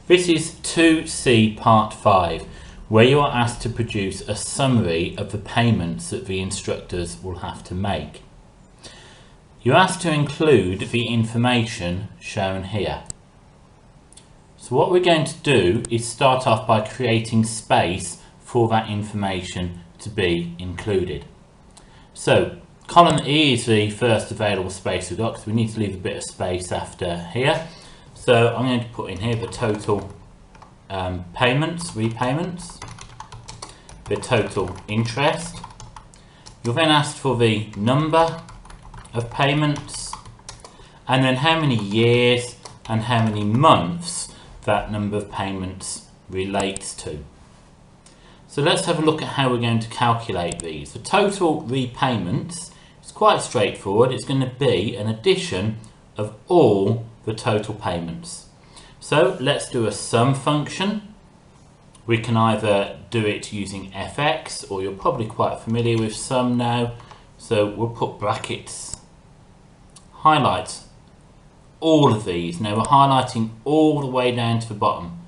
This is 2C part 5, where you are asked to produce a summary of the payments that the instructors will have to make. You're asked to include the information shown here. So what we're going to do is start off by creating space for that information to be included. So column E is the first available space we've got, because we need to leave a bit of space after here. So I'm going to put in here the total repayments, the total interest. You'll then ask for the number of payments, and then how many years and how many months that number of payments relates to. So let's have a look at how we're going to calculate these. The total repayments is quite straightforward. It's going to be an addition of all the total payments. So let's do a sum function. We can either do it using fx, or you're probably quite familiar with sum now. So we'll put brackets, highlight all of these. Now we're highlighting all the way down to the bottom.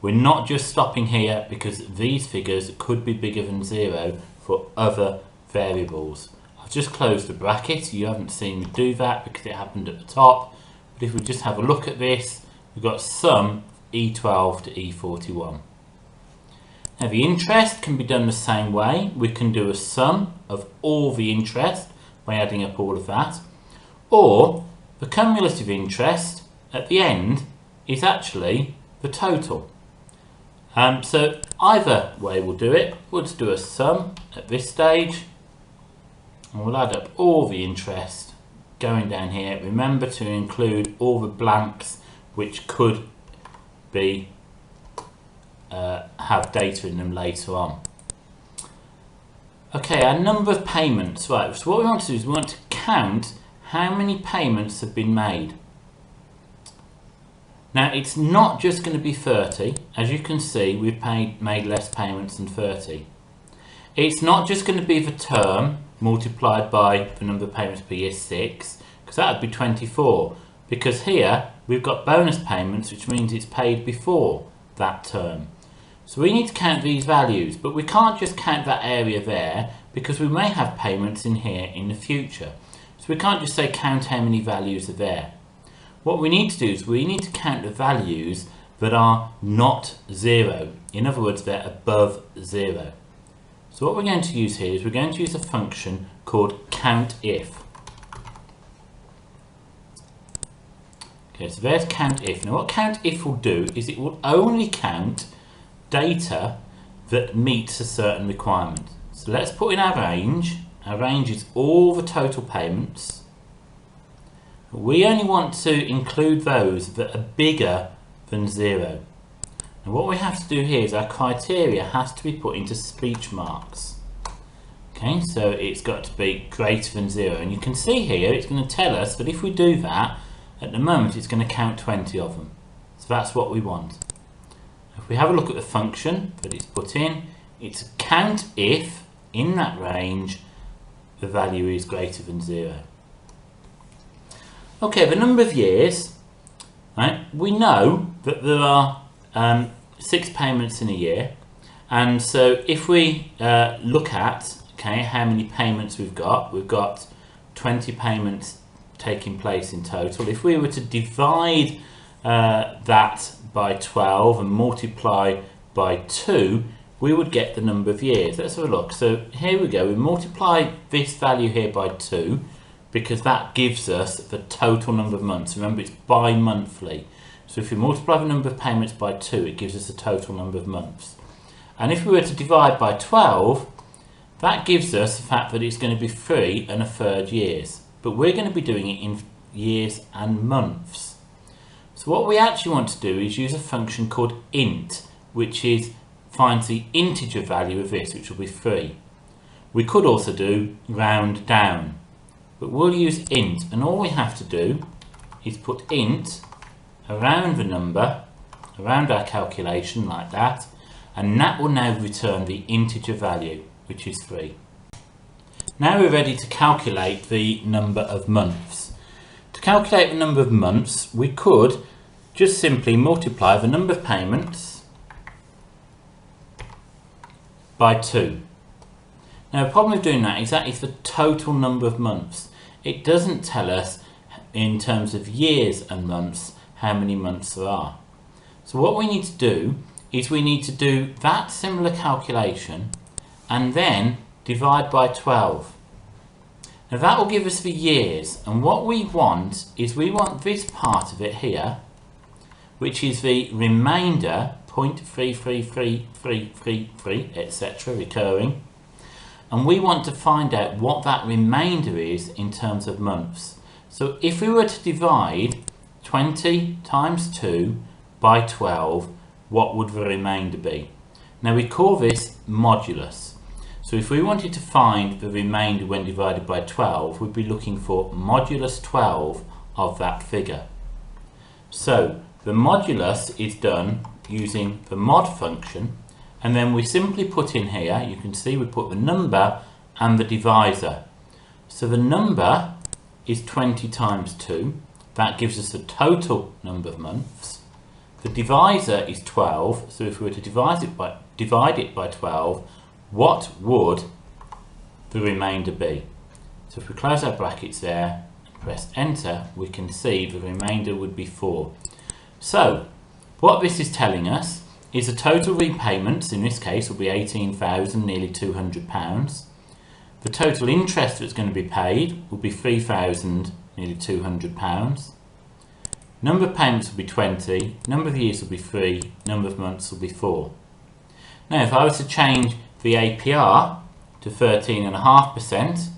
We're not just stopping here, because these figures could be bigger than 0 for other variables. I've just closed the bracket. You haven't seen me do that because it happened at the top. But if we just have a look at this, we've got sum E12 to E41. Now the interest can be done the same way. We can do a sum of all the interest by adding up all of that, or the cumulative interest at the end is actually the total. So either way we'll do it. We'll just do a sum at this stage, and we'll add up all the interest going down here. Remember to include all the blanks which could be have data in them later on. Okay, our number of payments. Right, so what we want to do is we want to count how many payments have been made. Now it's not just going to be 30. As you can see, we've made less payments than 30. It's not just going to be the term multiplied by the number of payments per year 6, because that would be 24, because here we've got bonus payments, which means it's paid before that term. So we need to count these values, but we can't just count that area there, because we may have payments in here in the future. So we can't just say count how many values are there. What we need to do is we need to count the values that are not 0. In other words, they're above 0. So what we're going to use here is we're going to use a function called COUNTIF. Okay, so there's COUNTIF. Now what COUNTIF will do is it will only count data that meets a certain requirement. So let's put in our range. Our range is all the total payments. We only want to include those that are bigger than 0. And what we have to do here is our criteria has to be put into speech marks. Okay, so it's got to be greater than 0. And you can see here it's going to tell us that if we do that, at the moment it's going to count 20 of them. So that's what we want. If we have a look at the function that it's put in, it's count if in that range the value is greater than 0. Okay, the number of years, right? We know that there are 6 payments in a year, and so if we look at how many payments we've got 20 payments taking place in total. If we were to divide that by 12 and multiply by 2, we would get the number of years. Let's have a look. So here we go. We multiply this value here by 2, because that gives us the total number of months. Remember, it's bi-monthly. So if we multiply the number of payments by 2, it gives us the total number of months. And if we were to divide by 12, that gives us the fact that it's going to be 3 1/3 years. But we're going to be doing it in years and months. So what we actually want to do is use a function called int, which finds the integer value of this, which will be 3. We could also do round down, but we'll use int, and all we have to do is put int around the number, around our calculation like that, and that will now return the integer value, which is 3. Now we're ready to calculate the number of months. To calculate the number of months, we could just simply multiply the number of payments by 2. Now the problem with doing that is the total number of months. It doesn't tell us in terms of years and months how many months there are. So what we need to do is we need to do that similar calculation and then divide by 12. Now that will give us the years, and what we want is we want this part of it here, which is the remainder 0.333333 etc. recurring, and we want to find out what that remainder is in terms of months. So if we were to divide 20 times 2 by 12, what would the remainder be? Now we call this modulus. So if we wanted to find the remainder when divided by 12, we'd be looking for modulus 12 of that figure. So the modulus is done using the mod function, and then we simply put in here, you can see we put the number and the divisor. So the number is 20 times 2, that gives us the total number of months. The divisor is 12, so if we were to divide it by 12, what would the remainder be? So if we close our brackets there and press enter, we can see the remainder would be 4. So what this is telling us is the total repayments in this case will be 18,000, nearly £200. The total interest that's going to be paid will be 3,000, nearly £200. Number of payments will be 20, number of years will be 3, number of months will be 4. Now if I was to change the APR to 13.5%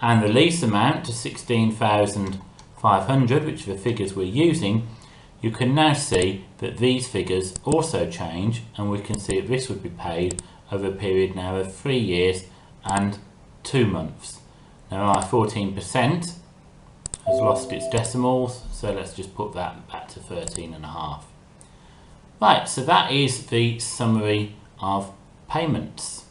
and the lease amount to 16,500, which are the figures we're using, you can now see that these figures also change, and we can see that this would be paid over a period now of 3 years and 2 months. Now our 14% has lost its decimals, so let's just put that back to 13.5. Right, so that is the summary of payments.